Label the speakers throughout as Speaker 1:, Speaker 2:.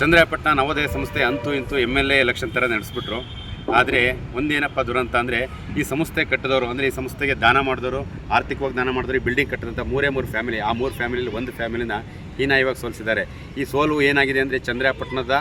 Speaker 1: ಚಂದ್ರಾಯಪಟ್ಟಣ ನವೋದಯ ಸಂಸ್ಥೆ ಅಂತೂ ಇಂತೂ MLA ಎಲೆಕ್ಷನ್ ಥರ ನಡೆಸ್ಬಿಟ್ರು. ಆದರೆ ಒಂದೇನಪ್ಪ ದುರಂತ ಅಂದರೆ ಈ ಸಂಸ್ಥೆ ಕಟ್ಟಿದವರು, ಅಂದರೆ ಈ ಸಂಸ್ಥೆಗೆ ದಾನ ಮಾಡಿದವರು, ಆರ್ಥಿಕವಾಗಿ ದಾನ ಮಾಡಿದವರು, ಈ ಬಿಲ್ಡಿಂಗ್ ಕಟ್ಟಿದಂಥ ಮೂರು ಫ್ಯಾಮಿಲಿ, ಆ 3 ಫ್ಯಾಮಿಲಿಯಲ್ಲಿ ಒಂದು ಫ್ಯಾಮಿಲಿನ ಹೀನಾಯವಾಗಿ ಸೋಲಿಸಿದ್ದಾರೆ. ಈ ಸೋಲು ಏನಾಗಿದೆ ಅಂದರೆ ಚಂದ್ರಾಯಪಟ್ಟಣದ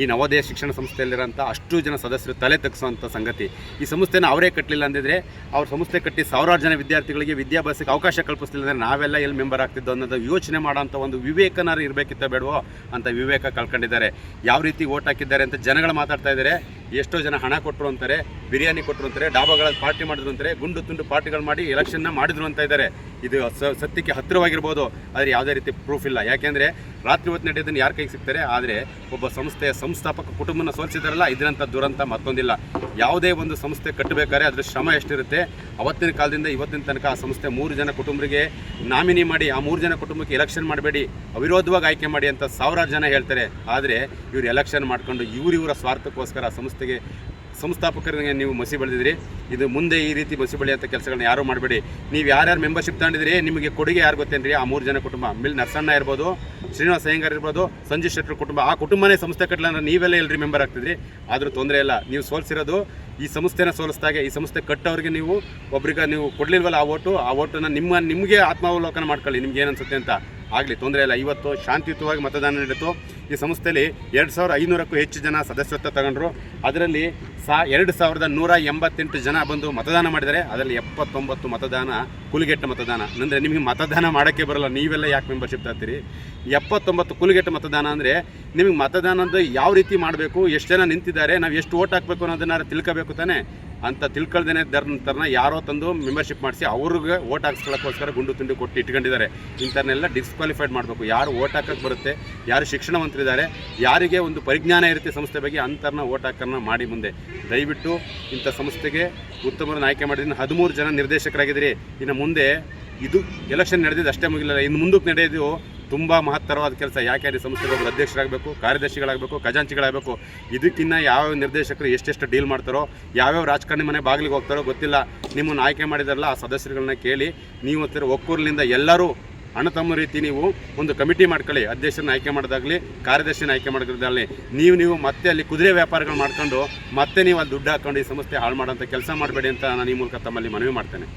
Speaker 1: ಈ ನವೋದಯ ಶಿಕ್ಷಣ ಸಂಸ್ಥೆಯಲ್ಲಿರೋಂಥ ಅಷ್ಟು ಜನ ಸದಸ್ಯರು ತಲೆ ತಗ್ಗಿಸುವಂಥ ಸಂಗತಿ. ಈ ಸಂಸ್ಥೆನ ಅವರೇ ಕಟ್ಟಲಿಲ್ಲ ಅಂದಿದ್ರೆ, ಅವ್ರ ಸಂಸ್ಥೆ ಕಟ್ಟಿ ಸಾವಿರಾರು ಜನ ವಿದ್ಯಾರ್ಥಿಗಳಿಗೆ ವಿದ್ಯಾಭ್ಯಾಸಕ್ಕೆ ಅವಕಾಶ ಕಲ್ಪಿಸ್ತಿಲ್ಲ ಅಂದರೆ ನಾವೆಲ್ಲ ಎಲ್ಲಿ ಮೆಂಬರ್ ಆಗ್ತಿದ್ದೋ ಅನ್ನೋದು ಯೋಚನೆ ಮಾಡೋಂಥ ಒಂದು ವಿವೇಕನಾರು ಇರಬೇಕಿತ್ತ ಬೇಡವೋ ಅಂತ ವಿವೇಕ ಕಳ್ಕೊಂಡಿದ್ದಾರೆ. ಯಾವ ರೀತಿ ಓಟ್ ಹಾಕಿದ್ದಾರೆ ಅಂತ ಜನಗಳು ಮಾತಾಡ್ತಾ ಇದ್ದಾರೆ. ಎಷ್ಟೋ ಜನ ಹಣ ಕೊಟ್ಟರು ಅಂತಾರೆ, ಬಿರಿಯಾನಿ ಕೊಟ್ಟರು ಅಂತಾರೆ, ಡಾಬಾಗಳಲ್ಲಿ ಪಾರ್ಟಿ ಮಾಡಿದ್ರು ಅಂತಾರೆ, ಗುಂಡು ತುಂಡು ಪಾರ್ಟಿಗಳು ಮಾಡಿ ಎಲೆಕ್ಷನ್ನ ಮಾಡಿದ್ರು ಅಂತ ಇದ್ದಾರೆ. ಇದು ಸತ್ಯಕ್ಕೆ ಹತ್ತಿರವಾಗಿರ್ಬೋದು, ಆದರೆ ಯಾವುದೇ ರೀತಿ ಪ್ರೂಫ್ ಇಲ್ಲ. ಯಾಕೆಂದರೆ ರಾತ್ರಿ ಹೊತ್ತು ನಡೆಯೋದನ್ನು ಯಾರ ಕೈಗೆ ಸಿಗ್ತಾರೆ. ಆದರೆ ಒಬ್ಬ ಸಂಸ್ಥೆಯ ಸಂಸ್ಥಾಪಕ ಕುಟುಂಬನ ಸೋಲಿಸಿದಾರಲ್ಲ, ಇದರಂಥ ದುರಂತ ಮತ್ತೊಂದಿಲ್ಲ. ಯಾವುದೇ ಒಂದು ಸಂಸ್ಥೆ ಕಟ್ಟಬೇಕಾದ್ರೆ ಅದ್ರ ಶ್ರಮ ಎಷ್ಟಿರುತ್ತೆ. ಅವತ್ತಿನ ಕಾಲದಿಂದ ಇವತ್ತಿನ ತನಕ ಆ ಸಂಸ್ಥೆ 3 ಜನ ಕುಟುಂಬರಿಗೆ ನಾಮಿನಿ ಮಾಡಿ, ಆ 3 ಜನ ಕುಟುಂಬಕ್ಕೆ ಎಲೆಕ್ಷನ್ ಮಾಡಬೇಡಿ, ಅವಿರೋಧವಾಗಿ ಆಯ್ಕೆ ಮಾಡಿ ಅಂತ ಸಾವಿರಾರು ಜನ ಹೇಳ್ತಾರೆ. ಆದರೆ ಇವರು ಎಲೆಕ್ಷನ್ ಮಾಡ್ಕೊಂಡು ಇವರ ಸ್ವಾರ್ಥಕ್ಕೋಸ್ಕರ ಸಂಸ್ಥೆಗೆ ಸಂಸ್ಥಾಪಕರಿಗೆ ನೀವು ಮಸಿ ಬೆಳೆದಿದ್ರಿ. ಇದು ಮುಂದೆ ಈ ರೀತಿ ಮಸಿ ಬೆಳೆಯುವಂಥ ಕೆಲಸಗಳನ್ನ ಯಾರೂ ಮಾಡಬೇಡಿ. ನೀವು ಯಾರ್ಯಾರು ಮೆಂಬರ್ಶಿಪ್ ತಗೊಂಡಿದ್ರಿ, ನಿಮಗೆ ಕೊಡುಗೆ ಯಾರು ಗೊತ್ತೇನ್ರಿ? ಆ 3 ಜನ ಕುಟುಂಬ. ನರಸಣ್ಣ ಇರ್ಬೋದು, ಶ್ರೀನಿವಾಸ ಅಯ್ಯಂಗಾರ್ ಇರ್ಬೋದು, ಸಂಜಯ್ ಶೆಟ್ಟರ್ ಕುಟುಂಬ. ಆ ಕುಟುಂಬನೇ ಸಂಸ್ಥೆ ಕಟ್ಟಲ್ಲ ಅಂದ್ರೆ ನೀವೆಲ್ಲ ಎಲ್ರಿ ಮೆಂಬರ್ ಆಗ್ತಿದ್ರಿ? ಆದರೂ ತೊಂದರೆ ಇಲ್ಲ. ನೀವು ಸೋಲಿಸಿರೋದು ಈ ಸಂಸ್ಥೆನ ಸೋಲಿಸಿದಾಗೆ. ಈ ಸಂಸ್ಥೆ ಕಟ್ಟೋರಿಗೆ ನೀವು ಒಬ್ರಿಗೆ ನೀವು ಕೊಡಲಿಲ್ವಲ್ಲ ಆ ಓಟನ್ನು ನಿಮಗೆ ಆತ್ಮಾವಲೋಕನ ಮಾಡ್ಕೊಳ್ಳಿ, ನಿಮ್ಗೆ ಏನು ಅನ್ಸುತ್ತೆ ಅಂತ. ಆಗಲಿ, ತೊಂದರೆ ಇಲ್ಲ. ಇವತ್ತು ಶಾಂತಿಯುತವಾಗಿ ಮತದಾನ ನಡೆಯಿತು. ಈ ಸಂಸ್ಥೆಯಲ್ಲಿ 2500ಕ್ಕೂ ಹೆಚ್ಚು ಜನ ಸದಸ್ಯತ್ವ ತಗೊಂಡ್ರು. ಅದರಲ್ಲಿ 2188 ಜನ ಬಂದು ಮತದಾನ ಮಾಡಿದ್ದಾರೆ. ಅದರಲ್ಲಿ 79 ಮತದಾನ ಕುಲಗೆಟ್ಟ ಮತದಾನ. ಅಂದರೆ ನಿಮಗೆ ಮತದಾನ ಮಾಡೋಕ್ಕೆ ಬರೋಲ್ಲ, ನೀವೆಲ್ಲ ಯಾಕೆ ಮೆಂಬರ್ಶಿಪ್ ತರ್ತೀರಿ? 79 ಕುಲಗೆಟ್ಟ ಮತದಾನ ಅಂದರೆ ನಿಮಗೆ ಮತದಾನದ ಯಾವ ರೀತಿ ಮಾಡಬೇಕು, ಎಷ್ಟು ಜನ ನಿಂತಿದ್ದಾರೆ, ನಾವು ಎಷ್ಟು ಓಟ್ ಹಾಕಬೇಕು ಅನ್ನೋದನ್ನ ತಿಳ್ಕೋಬೇಕು ತಾನೆ. ಅಂತ ತಿಳ್ಕೊಳ್ದೇನೆ ಥರನ ಯಾರೋ ತಂದು ಮೆಂಬರ್ಶಿಪ್ ಮಾಡಿಸಿ ಅವ್ರಿಗೆ ಓಟ್ ಹಾಕ್ಸ್ಕೊಳ್ಳೋಕ್ಕೋಸ್ಕರ ಗುಂಡು ತುಂಡು ಕೊಟ್ಟು ಇಟ್ಕೊಂಡಿದ್ದಾರೆ. ಇಂಥವ್ರನ್ನೆಲ್ಲ ಡಿಸ್ಕ್ವಾಲಿಫೈಡ್ ಮಾಡಬೇಕು. ಯಾರು ಓಟ್ ಹಾಕೋಕ್ಕೆ ಬರುತ್ತೆ, ಯಾರು ಶಿಕ್ಷಣವಂತರಿದ್ದಾರೆ, ಯಾರಿಗೆ ಒಂದು ಪರಿಜ್ಞಾನ ಇರುತ್ತೆ ಸಂಸ್ಥೆ ಬಗ್ಗೆ, ಅಂಥವ್ರನ್ನ ಓಟ್ ಹಾಕೋನ್ನ ಮಾಡಿ. ಮುಂದೆ ದಯವಿಟ್ಟು ಇಂಥ ಸಂಸ್ಥೆಗೆ ಉತ್ತಮರನ್ನು ಆಯ್ಕೆ ಮಾಡಿದ್ದೀನಿ. 13 ಜನ ನಿರ್ದೇಶಕರಾಗಿದ್ದೀರಿ. ಇನ್ನು ಮುಂದೆ ಇದು ಎಲೆಕ್ಷನ್ ನಡೆದಿದ್ದು ಅಷ್ಟೇ ಮುಗಿಲಿಲ್ಲ, ಇನ್ನು ಮುಂದಕ್ಕೆ ನಡೆಯೋದು ತುಂಬ ಮಹತ್ತರವಾದ ಕೆಲಸ. ಯಾಕೆ ಸಂಸ್ಥೆಗೆ ಒಬ್ಬರು ಅಧ್ಯಕ್ಷರಾಗಬೇಕು, ಕಾರ್ಯದರ್ಶಿಗಳಾಗಬೇಕು, ಖಜಾಂಚಿಗಳಾಗಬೇಕು. ಇದಕ್ಕಿಂತ ಯಾವ ನಿರ್ದೇಶಕರು ಎಷ್ಟೆಷ್ಟು ಡೀಲ್ ಮಾಡ್ತಾರೋ, ಯಾವ್ಯಾವ ರಾಜಕಾರಣಿ ಮನೆ ಬಾಗಿಲಿಗೆ ಹೋಗ್ತಾರೋ ಗೊತ್ತಿಲ್ಲ. ನಿಮ್ಮನ್ನು ಆಯ್ಕೆ ಮಾಡಿದಾರಲ್ಲ ಆ ಸದಸ್ಯರುಗಳನ್ನ ಕೇಳಿ, ನೀವು ಒಕ್ಕೂರಿನಿಂದ ಎಲ್ಲರೂ ಅಣ್ಣ ತಮ್ಮ ರೀತಿ ನೀವು ಒಂದು ಕಮಿಟಿ ಮಾಡ್ಕೊಳ್ಳಿ. ಅಧ್ಯಕ್ಷರನ್ನ ಆಯ್ಕೆ ಮಾಡೋದಾಗಲಿ, ಕಾರ್ಯದರ್ಶಿನ ಆಯ್ಕೆ ಮಾಡೋದಾಗಲಿ, ನೀವು ಮತ್ತೆ ಅಲ್ಲಿ ಕುದುರೆ ವ್ಯಾಪಾರಗಳು ಮಾಡ್ಕೊಂಡು ಮತ್ತೆ ನೀವು ಅಲ್ಲಿ ದುಡ್ಡು ಹಾಕೊಂಡು ಈ ಸಂಸ್ಥೆ ಹಾಳು ಮಾಡೋಂಥ ಕೆಲಸ ಮಾಡಬೇಡಿ ಅಂತ ನಾನು ಈ ಮೂಲಕ ತಮ್ಮಲ್ಲಿ ಮನವಿ ಮಾಡ್ತೇನೆ.